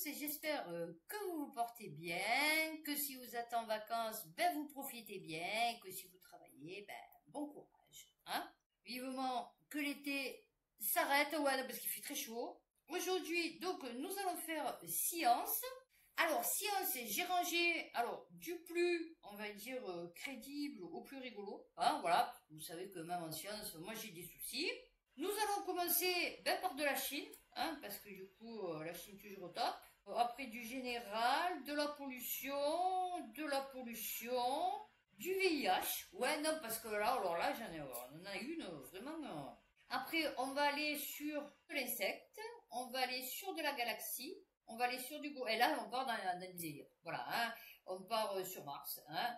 tous et j'espère que vous vous portez bien, que si vous êtes en vacances, ben vous profitez bien, et que si vous travaillez, ben bon courage. Hein? Vivement que l'été s'arrête, ouais, parce qu'il fait très chaud. Aujourd'hui, donc, nous allons faire science. Alors, science, j'ai rangé, alors, du plus, on va dire, crédible au plus rigolo. Hein, voilà, vous savez que même en science, moi j'ai des soucis. Nous allons commencer par de la Chine, hein, parce que du coup, la Chine toujours au top. Après du général, de la pollution, du VIH. Ouais, non, parce que là, alors là, on en a une vraiment. Après, on va aller sur l'insecte, on va aller sur de la galaxie, on va aller sur du... Et là, on part dans le délire. Voilà, hein, on part sur Mars. Hein,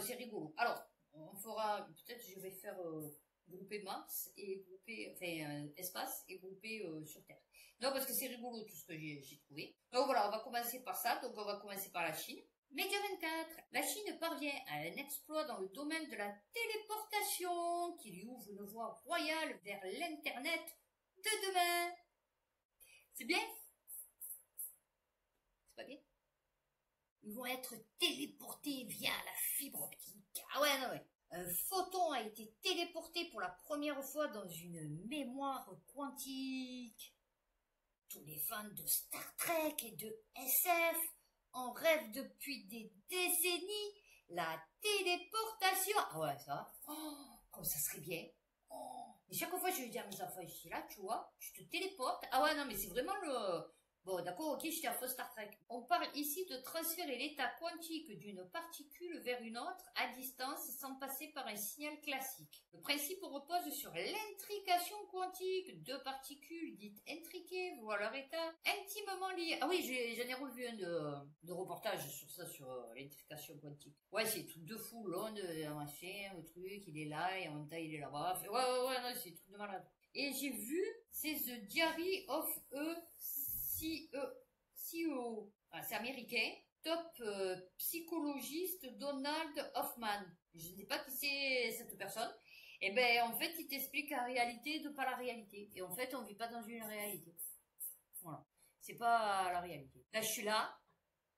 c'est rigolo. Alors, on fera... Peut-être je vais faire... grouper Mars et grouper, enfin, espace et grouper sur Terre. Non, parce que c'est rigolo tout ce que j'ai trouvé. Donc voilà, on va commencer par ça. Donc on va commencer par la Chine. Média 24. La Chine parvient à un exploit dans le domaine de la téléportation qui lui ouvre une voie royale vers l'Internet de demain. C'est bien? C'est pas bien? Ils vont être téléportés via la fibre optique. Ah ouais, non, ouais. Un photon a été téléporté pour la première fois dans une mémoire quantique. Tous les fans de Star Trek et de SF en rêvent depuis des décennies. La téléportation. Ah ouais, ça. Oh, comme ça serait bien. Oh. Et chaque fois, je vais dire à mes enfants ici, là, tu vois, tu te téléportes. Ah ouais, non, mais c'est vraiment le... Bon, d'accord, ok, j'étais à faux Star Trek. On parle ici de transférer l'état quantique d'une particule vers une autre à distance sans passer par un signal classique. Le principe repose sur l'intrication quantique. Deux particules dites intriquées voient leur état intimement lié. Ah oui, j'en ai revu un de reportage sur ça, sur l'intrication quantique. Ouais, c'est tout de fou, l'onde, machin, le truc, il est là et en même temps il est là-bas. Ouais, non, c'est tout de malade. Et j'ai vu, c'est The Diary of a CEO, c'est américain, top psychologiste Donald Hoffman. Je ne sais pas qui c'est cette personne. Et ben en fait, il t'explique la réalité de pas la réalité. Et en fait, on vit pas dans une réalité. Voilà, c'est pas la réalité. Là, je suis là.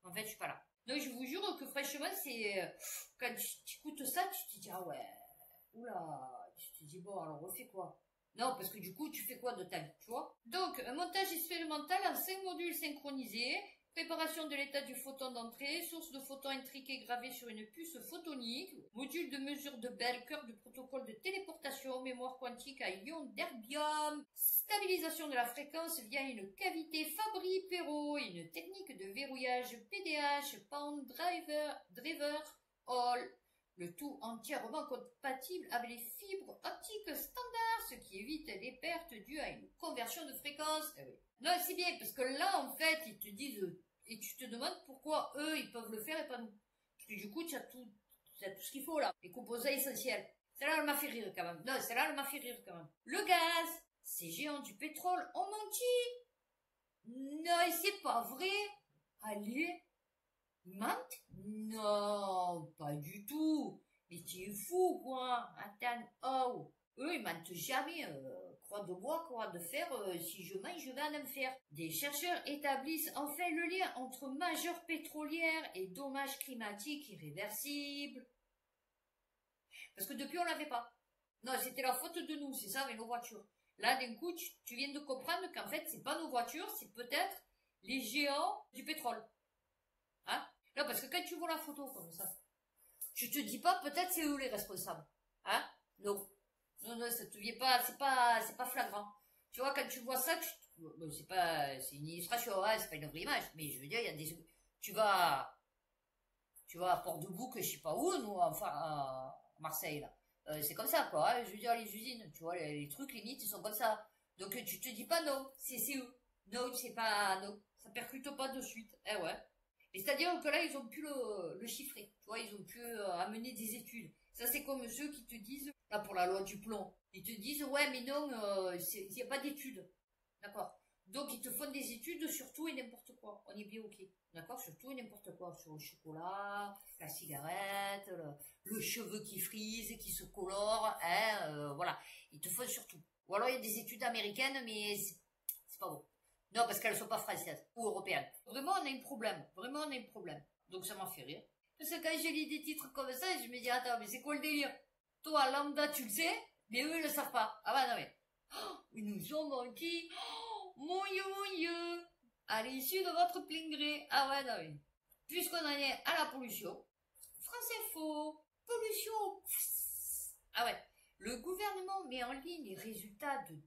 En fait, je suis pas là. Donc, je vous jure que franchement, c'est quand tu écoutes ça, tu te dis ah ouais, oula, tu te dis bon, alors on fait quoi? Non, parce que du coup, tu fais quoi de ta vie, tu vois? Donc, un montage expérimental en 5 modules synchronisés, préparation de l'état du photon d'entrée, source de photons intriqués gravés sur une puce photonique, module de mesure de Bell, cœur du protocole de téléportation, mémoire quantique à ion d'herbium, stabilisation de la fréquence via une cavité Fabry-Perot, une technique de verrouillage PDH, Pound Driver All. Le tout entièrement compatible avec les fibres optiques standards, ce qui évite les pertes dues à une conversion de fréquence. Eh oui. Non, c'est bien, parce que là, en fait, ils te disent, et tu te demandes pourquoi eux, ils peuvent le faire et pas nous. Parce que du coup, tu as tout ce qu'il faut là, les composants essentiels. Celle-là, elle m'a fait rire quand même. Non, celle-là, elle m'a fait rire quand même. Le gaz, ces géants du pétrole ont menti. Non, et c'est pas vrai. Allez. Ils mentent? Non, pas du tout. Mais tu es fou, quoi. Attends, oh. Eux, ils mentent jamais. Croix de bois, croix de fer, si je mange, je vais en enfer. Des chercheurs établissent enfin le lien entre majeure pétrolière et dommages climatiques irréversibles. Parce que depuis, on l'avait pas. Non, c'était la faute de nous, c'est ça, avec nos voitures. Là, d'un coup, tu viens de comprendre qu'en fait, c'est pas nos voitures, c'est peut-être les géants du pétrole. Hein? Non, parce que quand tu vois la photo comme ça, tu te dis pas peut-être c'est eux les responsables. Hein? Non. Non, ça te vient pas, c'est pas flagrant. Tu vois, quand tu vois ça, bon, c'est une illustration, hein, c'est pas une vraie image, mais je veux dire, il y a des, tu vas à Port-de-Bouc, je sais pas où, nous, enfin, à Marseille, là. C'est comme ça, quoi, hein, je veux dire, les usines, tu vois, les trucs, limite, ils sont comme ça. Donc, tu te dis pas non, c'est eux. Non, c'est pas, non. Ça percute pas de suite. Eh ouais. Mais c'est-à-dire que là, ils ont pu le chiffrer. Tu vois, ils ont pu amener des études. Ça, c'est comme ceux qui te disent, là, pour la loi du plomb, ils te disent, ouais, mais non, il n'y a pas d'études. D'accord. Donc, ils te font des études sur tout et n'importe quoi. On est bien ok. D'accord? Sur tout et n'importe quoi. Sur le chocolat, la cigarette, le cheveu qui frise et qui se colore, hein, voilà. Ils te font sur tout. Ou alors, il y a des études américaines, mais c'est pas bon. Non, parce qu'elles ne sont pas françaises ou européennes. Vraiment, on a un problème. Vraiment, on a un problème. Donc, ça m'a fait rire. Parce que quand je lis des titres comme ça, je me dis, attends, mais c'est quoi le délire? Toi, lambda, tu le sais, mais eux, ils le savent pas. Ah bah non, mais... Oh, ils nous ont menti. Oh, mon Dieu. À l'issue de votre plein gré. Ah ouais, non, mais... Puisqu'on en est à la pollution, France Info, pollution. Ah ouais. Le gouvernement met en ligne les résultats de 2,3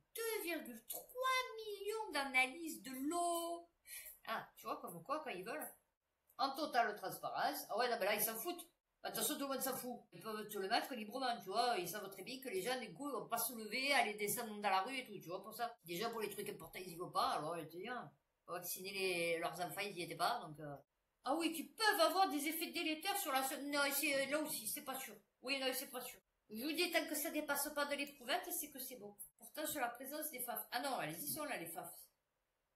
millions d'analyses de l'eau. Ah, tu vois, comme quoi, quand ils veulent. En totale transparence. Ah ouais, non, mais là, ils s'en foutent. Attention, tout le monde s'en fout. Ils peuvent te le mettre librement, tu vois. Ils savent très bien que les gens, du coup, ils vont pas se lever, aller descendre dans la rue et tout, tu vois, pour ça. Déjà, pour les trucs importants, ils y vont pas. Alors, ils te disent, vacciner leurs enfants, ils y étaient pas, donc... Ah oui, qui peuvent avoir des effets délétères sur la... Non, là aussi, c'est pas sûr. Oui, non, c'est pas sûr. Je vous dis, tant que ça dépasse pas de l'éprouvette, c'est que c'est bon. Pourtant, sur la présence des FAF. Ah non, elles y sont là, les FAF.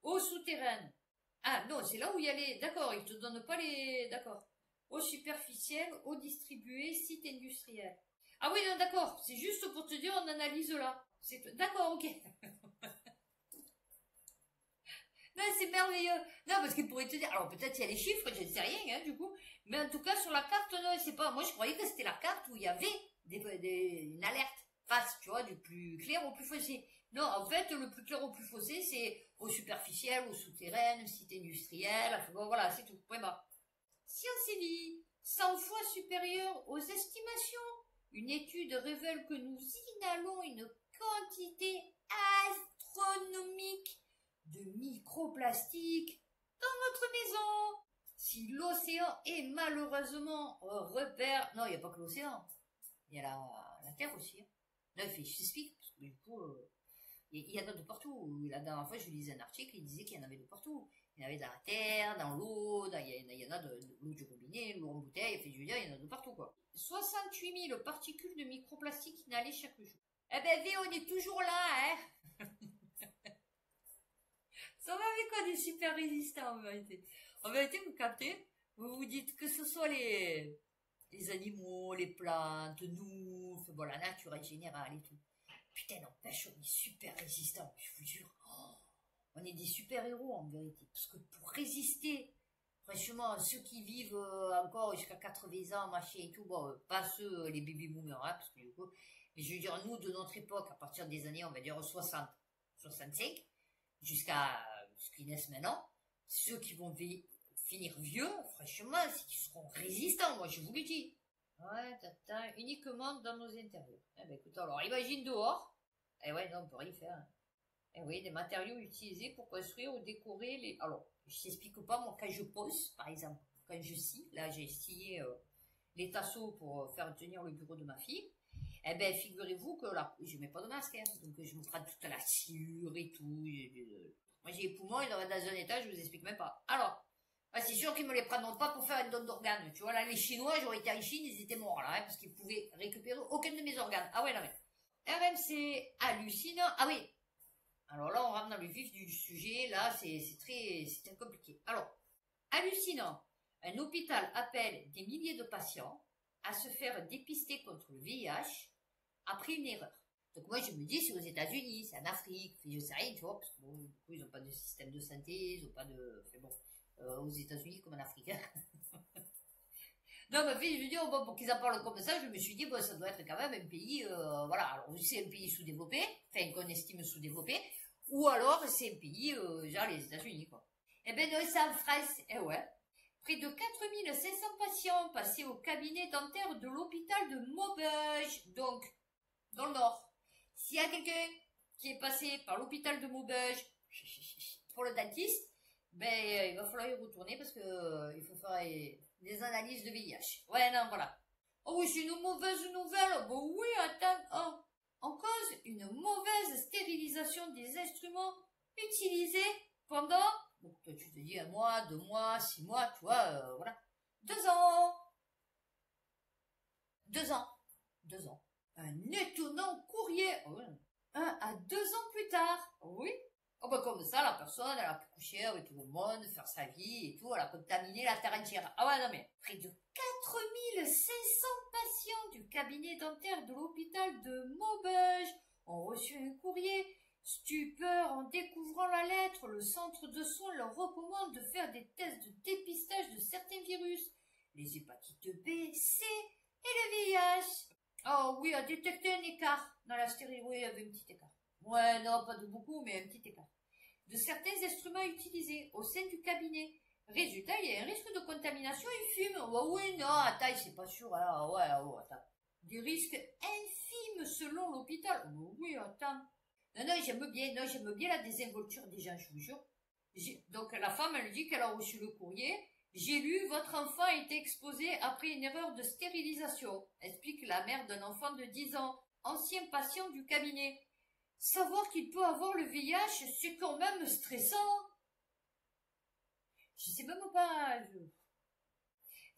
Eau souterraine. Ah non, c'est là où il y a les... D'accord, ils te donnent pas les... D'accord. Eau superficielle, eau distribuée, site industriel. Ah oui, non, d'accord. C'est juste pour te dire, on analyse là. D'accord, ok. Non, c'est merveilleux. Non, parce qu'ils pourraient te dire... Alors, peut-être il y a les chiffres, je ne sais rien, hein, du coup. Mais en tout cas, sur la carte, non, c'est pas... Moi, je croyais que c'était la carte où il y avait une alerte face, tu vois, du plus clair au plus foncé. Non, en fait, le plus clair au plus foncé, c'est eau superficielle, eau souterraine, site industriel, enfin, bon, voilà, c'est tout. Point barre. Science et vie, 100 fois supérieure aux estimations. Une étude révèle que nous inhalons une quantité astronomique de microplastiques dans notre maison. Si l'océan est malheureusement un repère... Non, il n'y a pas que l'océan. Il y a la Terre aussi. Là, je t'explique, parce que du coup, il y en a de partout. La dernière fois, je lisais un article, il disait qu'il y en avait de partout. Il y en avait dans la terre, dans l'eau, il y en a de l'eau du robinet, l'eau en bouteille, enfin, je veux dire, il y en a de partout, quoi. 68 000 particules de microplastiques inhalées chaque jour. Eh ben, V, on est toujours là, hein. Ça va avec quoi, des super résistants, en vérité. En vérité, vous captez, vous vous dites que ce soit les animaux, les plantes, nous, enfin, bon, la nature en général et tout. Putain, n'empêche, on est super résistants, je vous jure. Oh, on est des super-héros, en vérité. Parce que pour résister, franchement, ceux qui vivent encore jusqu'à 80 ans, machin et tout, bon, pas ceux, les baby-boomers, hein, parce que du coup, mais je veux dire, nous, de notre époque, à partir des années, on va dire 60, 65, jusqu'à ce qu'ils naissent maintenant, ceux qui vont finir vieux, franchement, c'est qu'ils seront résistants, moi, je vous le dis. Ouais, tata, uniquement dans nos intérieurs. Eh ben, écoute, alors, imagine dehors. Eh ouais, non, on peut rien faire. Hein. Eh oui, les matériaux utilisés pour construire ou décorer les... Alors, je t'explique pas, moi, quand je pose, par exemple, quand je scie, là, j'ai scié les tasseaux pour faire tenir le bureau de ma fille. Eh ben, figurez-vous que là, je mets pas de masque, hein, donc je me prends toute la sciure et tout. Moi, j'ai les poumons, ils doivent être dans un état, je vous explique même pas. Alors, c'est sûr qu'ils me les prendront pas pour faire une donne d'organes. Tu vois, là, les Chinois, j'aurais été en Chine, ils étaient morts, là, hein, parce qu'ils pouvaient récupérer aucun de mes organes. Ah ouais, non, mais. RMC, hallucinant. Ah oui. Alors là, on rentre dans le vif du sujet. Là, c'est très compliqué. Alors, hallucinant. Un hôpital appelle des milliers de patients à se faire dépister contre le VIH après une erreur. Donc moi, je me dis, c'est aux États-Unis, c'est en Afrique, je sais rien, tu vois, parce que bon, du coup, ils n'ont pas de système de santé, ils n'ont pas de... Enfin bon, aux États-Unis comme en Afrique. Non, mais je veux dire, bon, pour qu'ils en parlent comme ça, je me suis dit, bon, ça doit être quand même un pays, voilà, alors c'est un pays sous-développé, enfin, qu'on estime sous-développé, ou alors c'est un pays, genre les États-Unis, quoi. Eh ben non, c'est en France, eh ouais. Près de 4500 patients passés au cabinet dentaire de l'hôpital de Maubeuge, donc, dans le Nord. S'il y a quelqu'un qui est passé par l'hôpital de Maubeuge pour le dentiste, ben, il va falloir y retourner parce que il faut faire des analyses de VIH. Ouais, non, voilà. Oh oui, c'est une mauvaise nouvelle. Bon, oui, attends. Oh. En cause, une mauvaise stérilisation des instruments utilisés pendant, donc toi tu te dis 1 mois, 2 mois, 6 mois, tu vois, voilà. 2 ans. 2 ans. 2 ans. Un étonnant courrier. Oh, ouais. 1 à 2 ans plus tard. Oui. Oh ben comme ça, la personne, elle a pu coucher avec tout le monde, faire sa vie et tout, elle a contaminé la terre entière. Ah ouais, non mais, près de 4500 patients du cabinet dentaire de l'hôpital de Maubeuge ont reçu un courrier Stupeur en découvrant la lettre, le centre de soins leur recommande de faire des tests de dépistage de certains virus, les hépatites B, C et le VIH. Oh oui, a détecté un écart dans la stérilité. Oui, il y avait un petit écart. Ouais, non, pas de beaucoup, mais un petit écart. De certains instruments utilisés au sein du cabinet. Résultat, il y a un risque de contamination infime. Oh, oui, non, attends, c'est pas sûr. Alors, ouais, oh, attends. Des risques infimes selon l'hôpital. Oh, oui, attends. Non, j'aime bien la désinvolture des gens, je vous jure. Donc, la femme, elle dit qu'elle a reçu le courrier. J'ai lu, votre enfant a été exposé après une erreur de stérilisation, explique la mère d'un enfant de 10 ans, ancien patient du cabinet. Savoir qu'il peut avoir le VIH, c'est quand même stressant. Je sais même pas.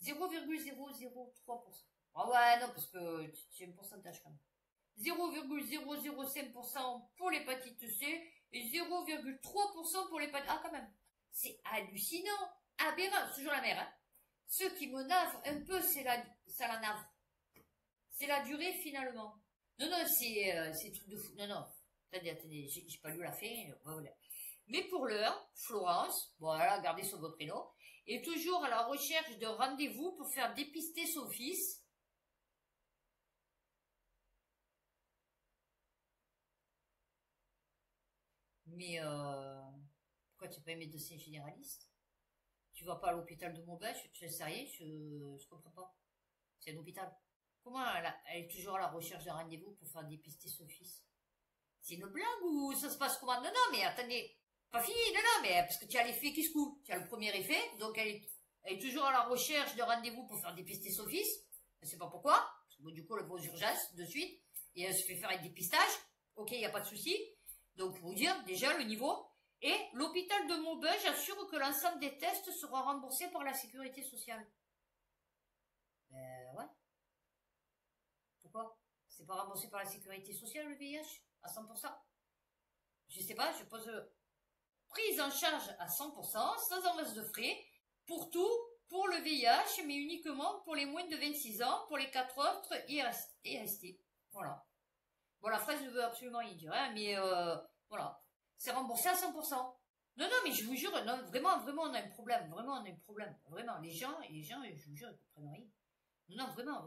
0,003%. Ah ouais, non, parce que c'est un pourcentage quand même. 0,005% pour l'hépatite C et 0,3% pour l'hépatite... Ah, quand même. C'est hallucinant. Aberrant. C'est toujours la mère, hein. Ce qui me navre un peu, ça la navre. C'est la durée, finalement. Non, c'est truc de fou. Non. Attendez, j'ai pas lu la fin. Voilà. Mais pour l'heure, Florence, voilà, gardez son beau prénom, est toujours à la recherche d'un rendez-vous pour faire dépister son fils. Mais pourquoi tu n'es pas un médecin généraliste? Tu vas pas à l'hôpital de Maubeuge, tu ne sais rien, je comprends pas. C'est un hôpital. Comment elle est toujours à la recherche d'un rendez-vous pour faire dépister son fils? C'est une blague ou ça se passe comment? Non, mais attendez, pas fini, non, mais parce que tu as l'effet qui se coupe. Tu as le premier effet, donc elle est toujours à la recherche de rendez-vous pour faire dépister son fils. Elle ne sait pas pourquoi, parce que bon, du coup, elle va aux urgences de suite, et elle se fait faire un dépistage. Ok, il n'y a pas de souci. Donc, pour vous dire, déjà, le niveau. Et l'hôpital de Maubeuge assure que l'ensemble des tests sera remboursé par la sécurité sociale. Ouais. Pourquoi? C'est pas remboursé par la sécurité sociale, le VIH? À 100%? Je sais pas, je pose prise en charge à 100%, sans avance de frais, pour tout, pour le VIH, mais uniquement pour les moins de 26 ans, pour les 4 autres IST. Voilà. Bon, la phrase ne veut absolument rien dire, hein, mais voilà. C'est remboursé à 100%. Non, mais je vous jure, non, vraiment, on a un problème. Vraiment, on a un problème. Vraiment, les gens, je vous jure, ils comprennent rien. Non, vraiment.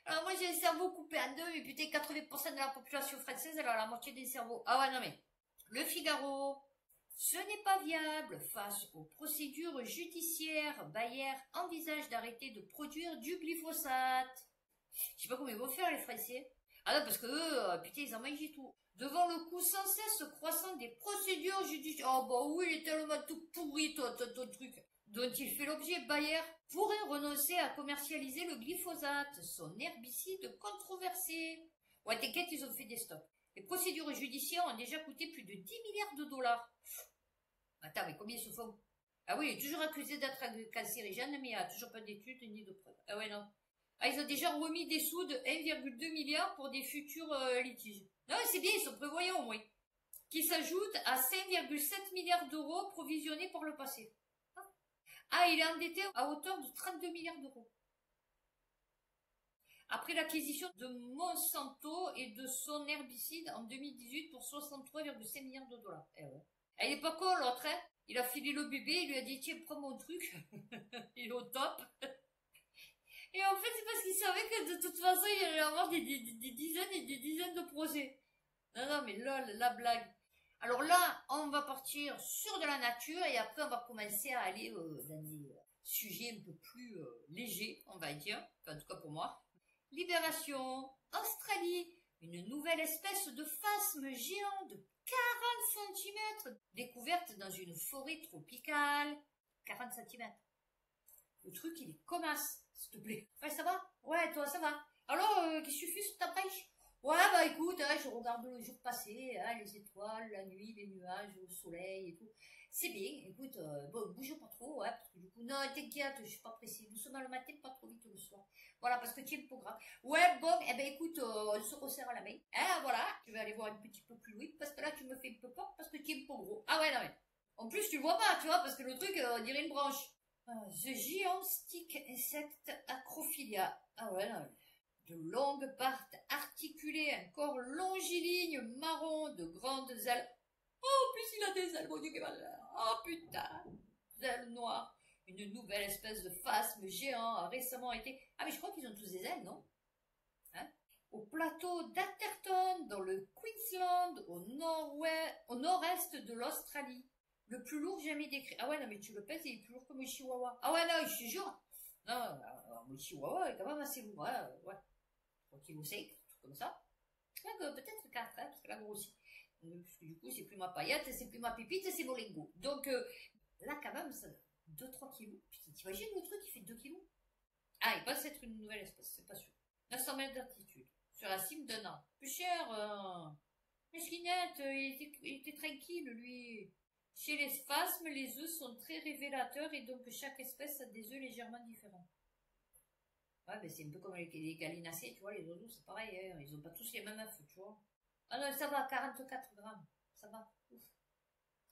Alors moi j'ai le cerveau coupé en deux, mais putain 80% de la population française elle a la moitié des cerveaux. Ah ouais non mais. Le Figaro. Ce n'est pas viable face aux procédures judiciaires. Bayer envisage d'arrêter de produire du glyphosate. Je sais pas comment ils vont faire les Français. Ah non parce que eux, putain ils en mangent tout. Devant le coût sans cesse croissant des procédures judiciaires. Oh bah oui il est tellement tout pourri ton truc. Dont il fait l'objet, Bayer pourrait renoncer à commercialiser le glyphosate, son herbicide controversé. Ouais, t'inquiète, ils ont fait des stocks. Les procédures judiciaires ont déjà coûté plus de 10 milliards de dollars. Attends, mais combien ils se font? Ah oui, il est toujours accusé d'être cancérigène, mais il n'y a toujours pas d'études ni de preuves. Ah ouais, non. Ah, ils ont déjà remis des sous de 1,2 milliard pour des futurs litiges. Non, c'est bien, ils sont prévoyants au moins. Qui s'ajoutent à 5,7 milliards d'euros provisionnés par le passé. Ah, il est endetté à hauteur de 32 milliards d'euros. Après l'acquisition de Monsanto et de son herbicide en 2018 pour 63,5 milliards de dollars. Eh ouais. Elle est pas con l'autre, hein. Il a filé le bébé, il lui a dit tiens, prends mon truc. Il est au top. Et en fait, c'est parce qu'il savait que de toute façon, il allait avoir des dizaines et des dizaines de projets. Non, mais lol, la blague. Alors là, on va partir sur de la nature et après on va commencer à aller dans des sujets un peu plus légers, on va dire, en tout cas pour moi. Libération, Australie, une nouvelle espèce de phasme géant de 40 cm découverte dans une forêt tropicale. 40 cm. Le truc, il est commasse, s'il te plaît. Ouais, ça va? Ouais, toi, ça va. Alors, qu'est-ce que tu fais sur ta pêche? Ouais, bah écoute, hein, je regarde le jour passé, hein, les étoiles, la nuit, les nuages, le soleil et tout. C'est bien, écoute, bon, bouge pas trop, ouais, parce que du coup, non, t'inquiète, je suis pas pressée. Nous sommes le matin, pas trop vite le soir. Voilà, parce que tu es le programme. Ouais, bon, eh ben écoute, on se resserre à la main. Hein, voilà, je vais aller voir un petit peu plus loin, parce que là, tu me fais un peu peur, parce que tu es un peu gros. Ah ouais, non, mais. En plus, tu le vois pas, tu vois, parce que le truc, on dirait une branche. The Giant Stick Insect Acrophilia. Ah ouais, non, mais. de longues pattes articulées, un corps longiligne marron, de grandes ailes. Oh, en plus il a des ailes, mon Dieu, quel malheur. Oh putain, des ailes noires. Une nouvelle espèce de phasme géant a récemment été... Ah mais je crois qu'ils ont tous des ailes, non? Hein? Au plateau d'Atherton, dans le Queensland, au nord-est de l'Australie. Le plus lourd jamais décrit. Ah ouais, non mais tu le pèses, il est plus lourd que mon chihuahua. Ah ouais, non, je te jure. Non, alors, mon chihuahua est quand même assez lourd. Ouais. 3 kg 5, tout comme ça. Peut-être 4, hein, parce que là grossit. Parce que du coup, c'est plus ma paillette, c'est plus ma pépite, c'est mon lingot. Donc, là, quand même, ça 2-3 kilos. Putain, t'imagines le truc, il fait 2 kilos? Ah, il passe être une nouvelle espèce, c'est pas sûr. 900 mètres d'altitude, sur la cime d'un arbre. Plus cher, Mesquinette, il était tranquille, lui. Chez les spasmes, les œufs sont très révélateurs et donc chaque espèce a des œufs légèrement différents. Ouais, mais c'est un peu comme les gallinacés, tu vois, les oiseaux, c'est pareil, hein, ils ont pas tous les mêmes œufs, tu vois. Ah non, ça va, 44 grammes, ça va, ouf.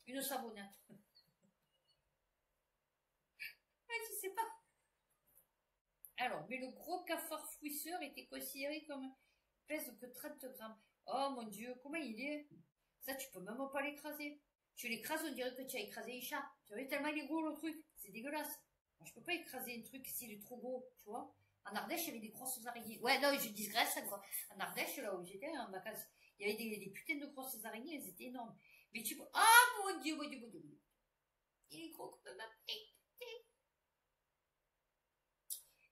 Une savonnette. Ouais, tu sais pas. Alors, mais le gros cafard fouisseur était considéré comme pèse que 30 grammes. Oh mon Dieu, comment il est? Ça, tu peux même pas l'écraser. Tu l'écrases, on dirait que tu as écrasé un chat. Tu vois, tellement il est gros le truc. C'est dégueulasse. Moi, je peux pas écraser un truc s'il est trop gros, tu vois. En Ardèche, il y avait des grosses araignées. Ouais, non, je digresse encore. En Ardèche, là où j'étais en vacances, il y avait des putains de grosses araignées, elles étaient énormes. Mais tu peux... Ah mon Dieu, mon Dieu, mon Dieu. Il est gros comme ma...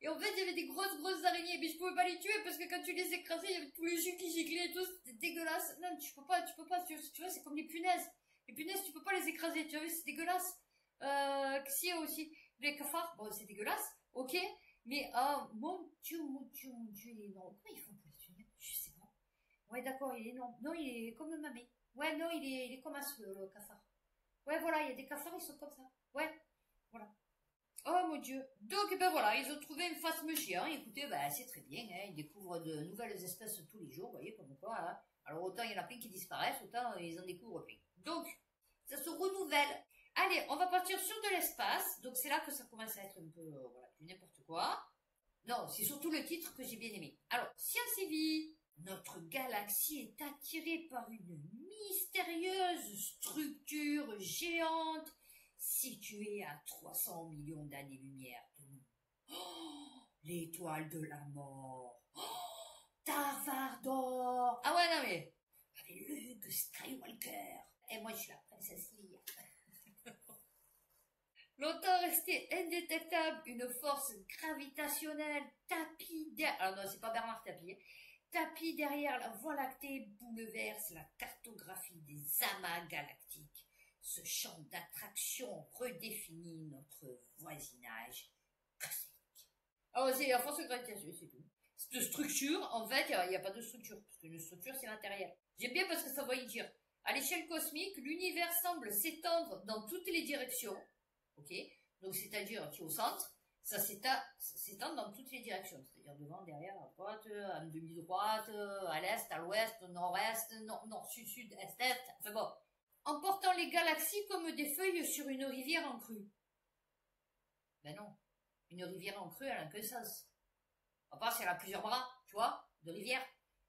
Et en fait, il y avait des grosses araignées, mais je pouvais pas les tuer parce que quand tu les écrasais, il y avait tous les jus qui giclaient et tout, c'était dégueulasse. Non, tu peux pas, tu vois, c'est comme les punaises. Les punaises, tu peux pas les écraser, tu vois, c'est dégueulasse. Qu'est-ce qu'il y a aussi? Les cafards, bon, c'est dégueulasse, ok, mais, mon Dieu, il est énorme. Comment ils font pour les tuer? Je sais pas. Ouais, d'accord, il est énorme. Non, il est comme le mamé. Ouais, non, il est comme un le cafard. Ouais, voilà, il y a des cafards, ils sont comme ça. Ouais, voilà. Oh mon Dieu. Donc, ben voilà, ils ont trouvé une phasme géant. Écoutez, ben, c'est très bien, hein. Ils découvrent de nouvelles espèces tous les jours, vous voyez, comme quoi, hein. Alors, autant il y en a plein qui disparaissent, autant ils en découvrent plein. Donc, ça se renouvelle. Allez, on va partir sur de l'espace. Donc, c'est là que ça commence à être un peu, voilà, du n'importe quoi. Non, c'est surtout le titre que j'ai bien aimé. Alors, Science et Vie. Notre galaxie est attirée par une mystérieuse structure géante située à 300 millions d'années-lumière de nous. Oh, l'étoile de la mort. Oh, Tarvardor. Ah ouais, non mais, avec Luke Skywalker. Et moi, je suis la princesse Leia. Longtemps resté indétectable, une force gravitationnelle tapis derrière... Alors non, c'est pas Bernard Tapie. Tapis derrière la Voie lactée bouleverse la cartographie des amas galactiques. Ce champ d'attraction redéfinit notre voisinage cosmique. Alors c'est la force de gravitation, c'est tout. Cette structure, en fait, il n'y a pas de structure, parce qu'une structure, c'est matériel. J'aime bien parce que ça veut dire, à l'échelle cosmique, l'univers semble s'étendre dans toutes les directions. Ok, donc c'est-à-dire tu es au centre, ça s'étend dans toutes les directions, c'est-à-dire devant, derrière, à droite, à demi-droite, à l'est, à l'ouest, au nord-est, nord, sud, est, enfin bon, emportant les galaxies comme des feuilles sur une rivière en crue. Ben non, une rivière en crue, elle n'a qu'un sens. À part si elle a plusieurs bras, tu vois, de rivière.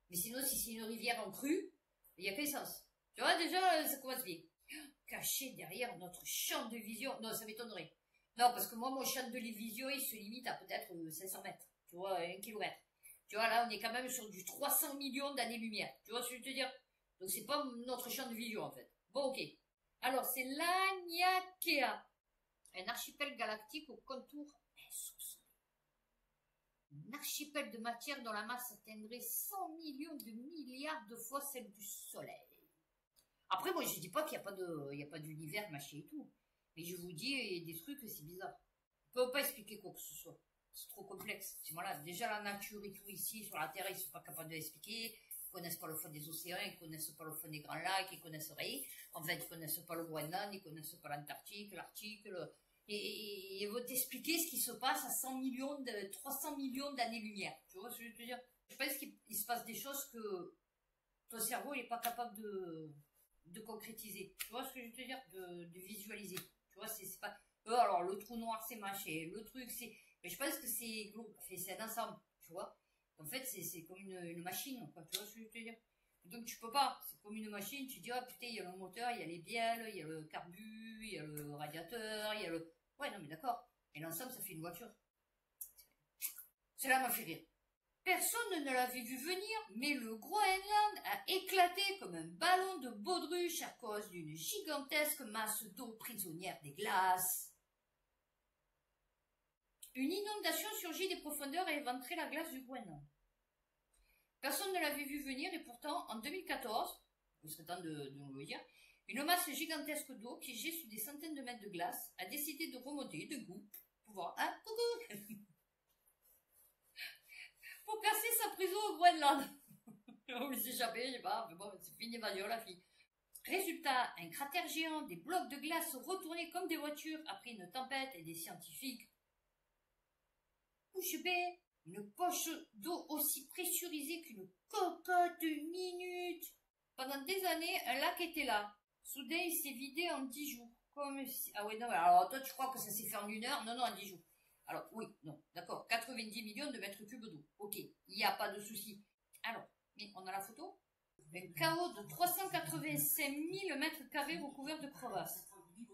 Mais sinon, si c'est une rivière en crue, il n'y a qu'un sens. Tu vois, déjà, ça commence bien. Caché derrière notre champ de vision. Non, ça m'étonnerait. Non, parce que moi, mon champ de vision, il se limite à peut-être 500 mètres. Tu vois, 1 kilomètre. Tu vois, là, on est quand même sur du 300 millions d'années-lumière. Tu vois ce que je veux te dire? Donc, c'est pas notre champ de vision, en fait. Bon, ok. Alors, c'est l'Aniakea. Un archipel galactique au contour insoupçonné. Un archipel de matière dont la masse atteindrait 100 millions de milliards de fois celle du Soleil. Après, moi, je dis pas qu'il n'y a pas d'univers, machin et tout. Mais je vous dis, il y a des trucs, c'est bizarre. On peut pas expliquer quoi que ce soit. C'est trop complexe. Voilà, déjà, la nature et tout ici, sur la Terre, ils sont pas capables de l'expliquer. Ils connaissent pas le fond des océans, ils connaissent pas le fond des grands lacs, ils connaissent rien. En fait, ils connaissent pas le Groenland, ils connaissent pas l'Antarctique, l'Arctique, et ils vont t'expliquer ce qui se passe à 300 millions d'années-lumière. Tu vois ce que je veux te dire? Je pense qu'il se passe des choses que ton cerveau, il est pas capable de concrétiser. Tu vois ce que je veux te dire? De visualiser. Tu vois, c'est pas... alors, le trou noir, c'est machin. Le truc, c'est... Mais je pense que c'est un ensemble, tu vois. En fait, c'est comme une machine, quoi, tu vois ce que je veux dire. Donc tu peux pas, c'est comme une machine, tu dis, ah putain, il y a le moteur, il y a les bielles, il y a le carbu, il y a le radiateur, il y a le... Ouais, non mais d'accord. Et l'ensemble, ça fait une voiture. Cela m'a fait rire. Personne ne l'avait vu venir, mais le Groenland a éclaté comme un ballon de baudruche à cause d'une gigantesque masse d'eau prisonnière des glaces. Une inondation surgit des profondeurs et éventré la glace du Groenland. Personne ne l'avait vu venir et pourtant, en 2014, il serait temps de nous le dire, une masse gigantesque d'eau qui gît sous des centaines de mètres de glace a décidé de remonter de goût pour pouvoir pour percer sa prison au Groenland. On lui s'échapper, je sais pas, mais bon, c'est fini, va dire la fille. Résultat, un cratère géant, des blocs de glace retournés comme des voitures après une tempête et des scientifiques. Couche B, une poche d'eau aussi pressurisée qu'une cocotte minute. Pendant des années, un lac était là. Soudain, il s'est vidé en 10 jours. Comme si... Ah ouais, non, alors toi, tu crois que ça s'est fait en 1 heure? Non, non, en 10 jours. Alors, oui, non, d'accord, 90 millions de mètres cubes d'eau. Ok, il n'y a pas de souci. Alors, mais on a la photo? Un chaos de 385 000 mètres carrés recouverts de crevasses,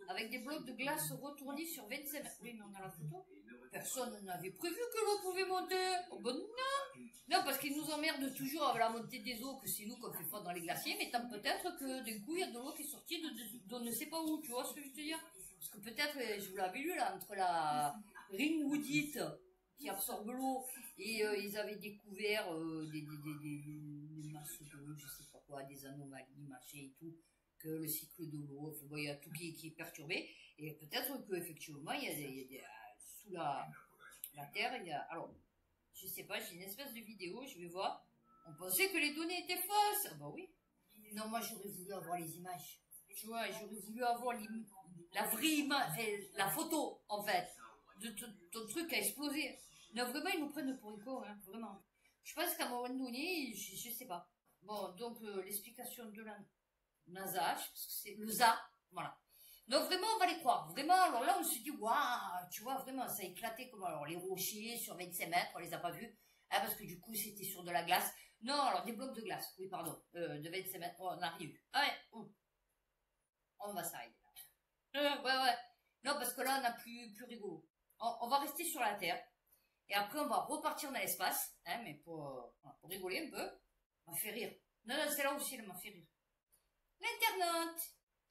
avec des blocs de glace retournés sur 25 mètres. Oui, mais on a la photo? Personne n'avait prévu que l'eau pouvait monter. Oh ben non! Non, parce qu'ils nous emmerdent toujours avec la montée des eaux, que c'est nous qu'on fait fondre dans les glaciers, mais tant peut-être que d'un coup, il y a de l'eau qui est sortie de ne sait pas où, tu vois ce que je veux te dire? Parce que peut-être, je vous l'avais lu là, entre la ringwoodite qui absorbe l'eau et ils avaient découvert des masses d'eau, je sais pas quoi, des anomalies, machin et tout, que le cycle de l'eau, enfin, bon, il y a tout qui est perturbé, et peut-être qu'effectivement, il y a sous la terre, il y a, alors, je sais pas, j'ai une espèce de vidéo, je vais voir, on pensait que les données étaient fausses, ah bah oui, non, moi j'aurais voulu avoir les images, tu vois, j'aurais voulu avoir la vraie image, la photo, en fait, de ton truc a explosé. Non, vraiment, ils nous prennent pour une con, hein, vraiment. Je pense qu'à un moment donné, je sais pas. Bon, donc, l'explication de la NASA, je pense que c'est le ZA, voilà. Donc vraiment, on va les croire. Vraiment, alors là, on se dit, waouh, tu vois, vraiment, ça a éclaté comme alors les rochers sur 25 mètres, on les a pas vus, hein, parce que du coup, c'était sur de la glace. Non, alors des blocs de glace, oui, pardon, de 25 mètres, on arrive. Ah ouais, on va s'arrêter là. Ouais. Non, parce que là, on a plus rigolo. On va rester sur la Terre, et après, on va repartir dans l'espace, hein, mais pour rigoler un peu. Ça m'a fait rire. Non, c'est là aussi, elle m'a fait rire. L'internaute.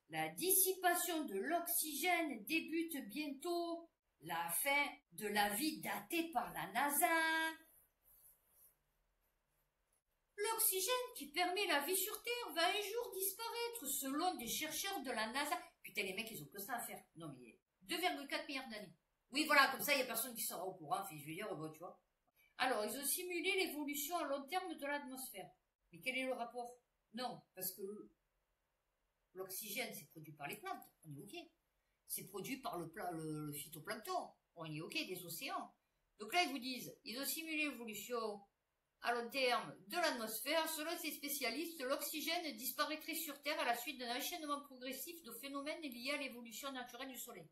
La dissipation de l'oxygène débute bientôt. La fin de la vie datée par la NASA. L'oxygène qui permet la vie sur Terre va un jour disparaître selon des chercheurs de la NASA. Putain, les mecs, ils ont que ça à faire. Non, mais 2,4 milliards d'années. Oui, voilà, comme ça, il n'y a personne qui sera au courant. Enfin, je veux dire, bon, tu vois. Alors, ils ont simulé l'évolution à long terme de l'atmosphère. Mais quel est le rapport? Non, parce que l'oxygène, c'est produit par les plantes, on est ok. C'est produit par le phytoplancton, on est ok, des océans. Donc là, ils vous disent, ils ont simulé l'évolution à long terme de l'atmosphère. Selon ces spécialistes, l'oxygène disparaîtrait sur Terre à la suite d'un enchaînement progressif de phénomènes liés à l'évolution naturelle du Soleil.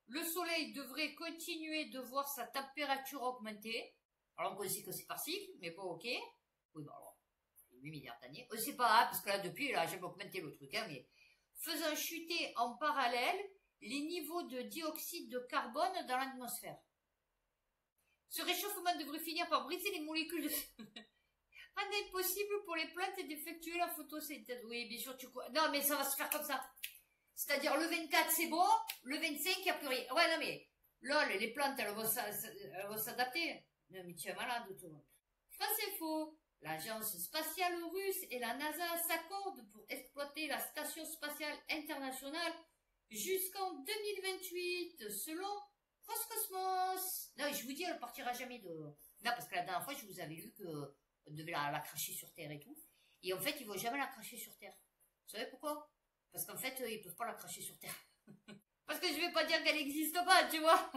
Le Soleil devrait continuer de voir sa température augmenter. Alors on sait que c'est par cycle, mais pas ok. Oui, bon alors, 8 milliards d'années. C'est pas grave, parce que là, depuis, là, j'ai augmenté le truc, hein, mais faisant chuter en parallèle les niveaux de dioxyde de carbone dans l'atmosphère. Ce réchauffement devrait finir par briser les molécules de... Rendre impossible pour les plantes d'effectuer la photosynthèse. Oui, bien sûr, tu crois. Non, mais ça va se faire comme ça. C'est-à-dire, le 24, c'est bon, le 25, il n'y a plus rien. Ouais, non, mais, lol, les plantes, elles vont s'adapter. Non, mais tu es malade, toi. France Info. L'agence spatiale russe et la NASA s'accordent pour exploiter la station spatiale internationale jusqu'en 2028, selon Roscosmos. Non, je vous dis, elle partira jamais de... Non, parce que la dernière fois, je vous avais lu qu'on devait la cracher sur Terre et tout. Et en fait, ils vont jamais la cracher sur Terre. Vous savez pourquoi? Parce qu'en fait, ils peuvent pas la cracher sur Terre. Parce que je vais pas dire qu'elle n'existe pas, tu vois.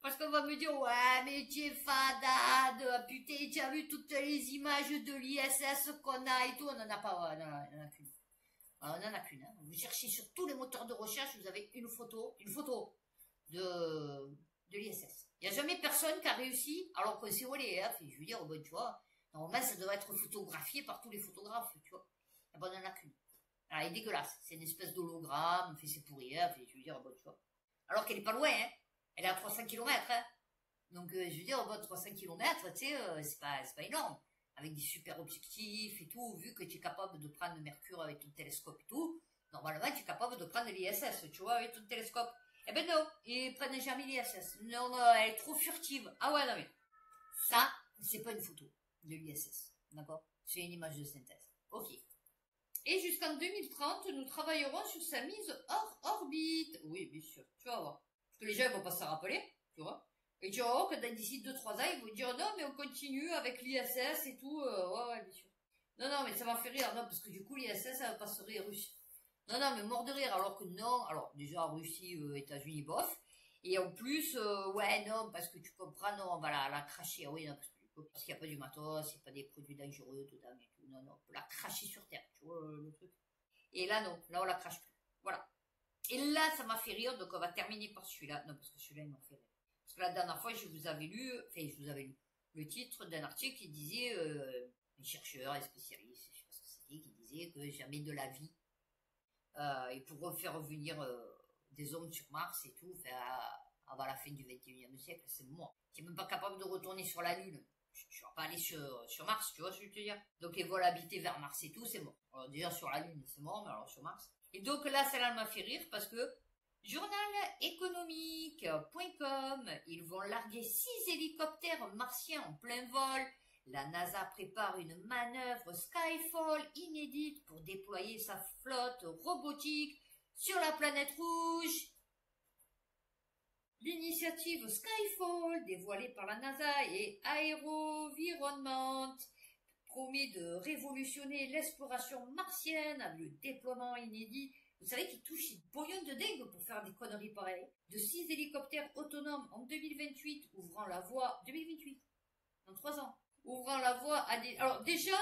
Parce qu'on va me dire, ouais, mais tu es fadade, putain, tu as vu toutes les images de l'ISS qu'on a et tout. On n'en a pas, ouais, non, il n'y en a qu'une. On n'en a qu'une, hein. Vous cherchez sur tous les moteurs de recherche, vous avez une photo de de l'ISS. Il n'y a jamais personne qui a réussi, alors qu'on sait où elle est, hein. Je veux dire, bon, tu vois, normalement, ça doit être photographié par tous les photographes, tu vois. Ah bon, il n'y en a qu'une. Elle est dégueulasse. C'est une espèce d'hologramme, c'est pourri, hein. Je veux dire, bon, tu vois. Alors qu'elle est pas loin, hein. Elle est à 300 km, hein. Donc, je veux dire, bon, 300 km, tu sais, c'est pas énorme. Avec des super objectifs et tout, vu que tu es capable de prendre Mercure avec ton télescope et tout, normalement, tu es capable de prendre l'ISS, tu vois, avec ton télescope. Eh ben non, ils prennent jamais l'ISS. Non, non, elle est trop furtive. Ah ouais, non mais, ça, c'est pas une photo de l'ISS, d'accord? C'est une image de synthèse. Ok. Et jusqu'en 2030, nous travaillerons sur sa mise hors orbite. Oui, bien sûr, tu vas voir. Parce que les gens ne vont pas s'en rappeler, tu vois. Et tu vas voir que d'ici 2-3 ans, ils vont dire non, mais on continue avec l'ISS et tout. Ouais, bien sûr. Non, non, mais ça m'a fait rire, non, parce que du coup, l'ISS, ça va pas se Russie. Non, non, mais mort de rire, alors que non. Alors, déjà, Russie, États-Unis, bof. Et en plus, ouais, non, parce que tu comprends, non, on va la cracher. Oui, non, parce qu'il n'y a pas du matos, il n'y a pas des produits dangereux dedans et tout. Non, non, on peut la cracher sur Terre, tu vois, le truc. Et là, non, là, on la crache plus. Voilà. Et là, ça m'a fait rire, donc on va terminer par celui-là. Non, parce que celui-là, il m'a fait rire. Parce que la dernière fois, je vous avais lu le titre d'un article qui disait, un chercheur, un spécialiste, je sais pas ce que c'était, qui disait que jamais de la vie, ils pourront faire revenir des hommes sur Mars et tout, avant la fin du 21e siècle, c'est mort. Tu n'es même pas capable de retourner sur la Lune. Tu vas pas aller sur Mars, tu vois ce que je veux te dire. Donc les vols habités vers Mars et tout, c'est mort. Alors déjà sur la Lune, c'est mort, mais alors sur Mars. Et donc là, celle-là m'a fait rire parce que journaleconomique.com, ils vont larguer 6 hélicoptères martiens en plein vol. La NASA prépare une manœuvre Skyfall inédite pour déployer sa flotte robotique sur la planète rouge. L'initiative Skyfall, dévoilée par la NASA et Aerovironment, promet de révolutionner l'exploration martienne avec le déploiement inédit. Vous savez qu'ils touchent une pognon de dingue pour faire des conneries pareilles. De 6 hélicoptères autonomes en 2028, ouvrant la voie... 2028, dans 3 ans. Ouvrant la voie à des... Alors déjà,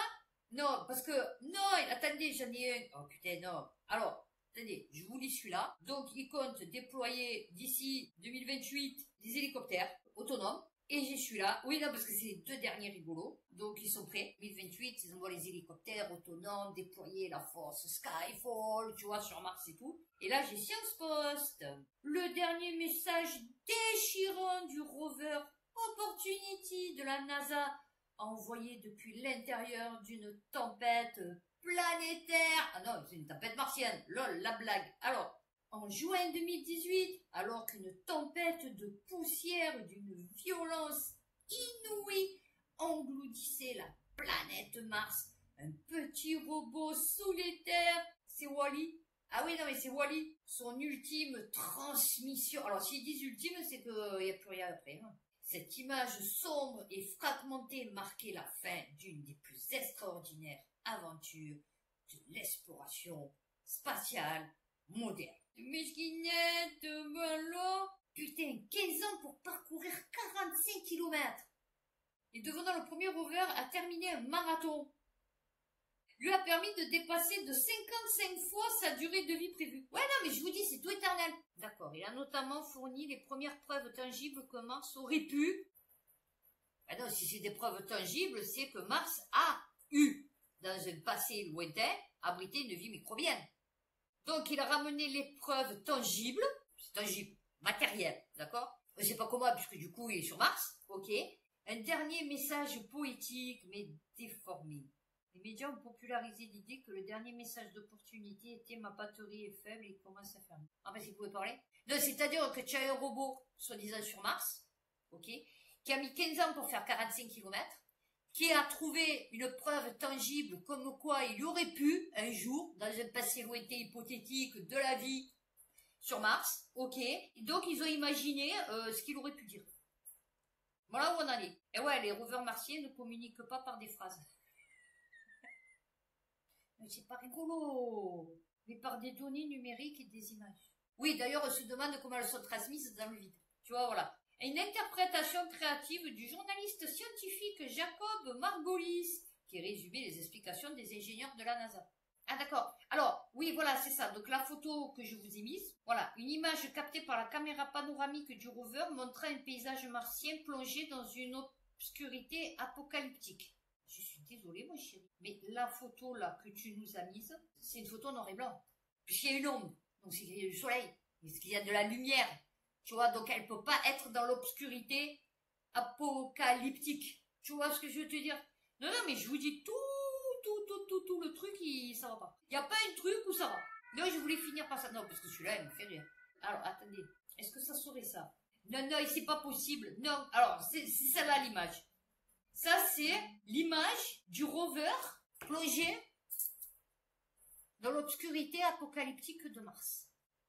non, parce que... Non, attendez, j'en ai un. Oh putain, non. Alors, attendez, je vous lis celui-là. Donc, ils comptent déployer d'ici 2028 des hélicoptères autonomes. Et j'ai celui-là. Oui, non, parce que c'est les 2 derniers rigolos. Donc, ils sont prêts. 2028, ils envoient les hélicoptères autonomes, déployer la force Skyfall, tu vois, sur Mars et tout. Et là, j'ai Science Post. Le dernier message déchirant du rover Opportunity de la NASA, envoyé depuis l'intérieur d'une tempête planétaire. Ah non, c'est une tempête martienne. Lol, la blague. Alors, en juin 2018, alors qu'une tempête de poussière d'une violence inouïe engloutissait la planète Mars, un petit robot sous les terres, c'est Wall-E. Ah oui, non mais c'est Wall-E, son ultime transmission. Alors s'ils disent ultime, c'est qu'il n'y a plus rien après. Hein. Cette image sombre et fragmentée marquait la fin d'une des plus extraordinaires aventures de l'exploration spatiale moderne. Mesquinette, voilà. Putain, 15 ans pour parcourir 45 km. Et devenant le premier rover à terminer un marathon. Lui a permis de dépasser de 55 fois sa durée de vie prévue. Ouais, non, mais je vous dis, c'est tout éternel. D'accord, il a notamment fourni les premières preuves tangibles que Mars aurait pu. Ah non, si c'est des preuves tangibles, c'est que Mars a eu, dans un passé lointain, abrité une vie microbienne. Donc, il a ramené les preuves tangibles, c'est tangible, matériel, d'accord? Je sais pas comment, puisque du coup, il est sur Mars, ok? Un dernier message poétique, mais déformé. Les médias ont popularisé l'idée que le dernier message d'opportunité était ma batterie est faible et commence à fermer. Ah ben, si vous pouvez parler? Non, c'est-à-dire que tu as un robot, soi-disant sur Mars, ok? Qui a mis 15 ans pour faire 45 km, qui a trouvé une preuve tangible comme quoi il aurait pu, un jour, dans un passé lointain hypothétique de la vie sur Mars, ok? Et donc, ils ont imaginé ce qu'il aurait pu dire. Voilà où on en est. Et ouais, les rovers martiens ne communiquent pas par des phrases. Mais c'est pas rigolo, mais par des données numériques et des images. Oui, d'ailleurs, on se demande comment elles sont transmises dans le vide. Tu vois, voilà. Une interprétation créative du journaliste scientifique Jacob Margolis, qui résumait les explications des ingénieurs de la NASA. Ah d'accord. Alors, oui, voilà, c'est ça. Donc la photo que je vous ai mise, voilà, une image captée par la caméra panoramique du rover montrant un paysage martien plongé dans une obscurité apocalyptique. Je suis désolée, mon chéri, mais la photo là que tu nous as mise, c'est une photo noir et blanc. Puisqu'il y a une ombre, donc c'est qu'il y a du soleil, parce qu'il y a de la lumière. Tu vois, donc elle peut pas être dans l'obscurité apocalyptique. Tu vois ce que je veux te dire? Non, non, mais je vous dis tout le truc, ça va pas. Il n'y a pas un truc où ça va. Non, je voulais finir par ça. Non, parce que celui-là, il me fait rire. Alors, attendez. Est-ce que ça serait ça? Non, non, c'est pas possible. Non, alors, c'est celle-là l'image. Ça, c'est l'image du rover plongé dans l'obscurité apocalyptique de Mars.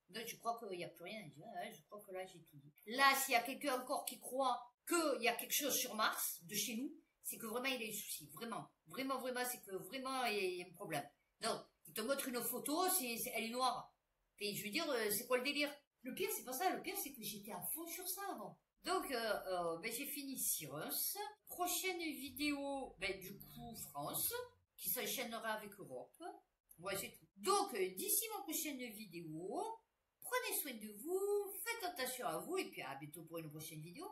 Donc, je crois qu'il n'y a plus rien à dire. Je crois que là, j'ai tout dit. Là, s'il y a quelqu'un encore qui croit qu'il y a quelque chose sur Mars, de chez nous, c'est que vraiment, il a des soucis. Vraiment. Vraiment, c'est que vraiment, il y a un problème. Donc, il te montre une photo, elle est noire. Et je veux dire, c'est quoi le délire? Le pire, c'est pas ça. Le pire, c'est que j'étais à fond sur ça avant. Donc, j'ai fini Cyrus. Prochaine vidéo, du coup, France, qui s'enchaînera avec Europe. Ouais, c'est tout. Donc, d'ici ma prochaine vidéo, prenez soin de vous, faites attention à vous, et puis à bientôt pour une prochaine vidéo.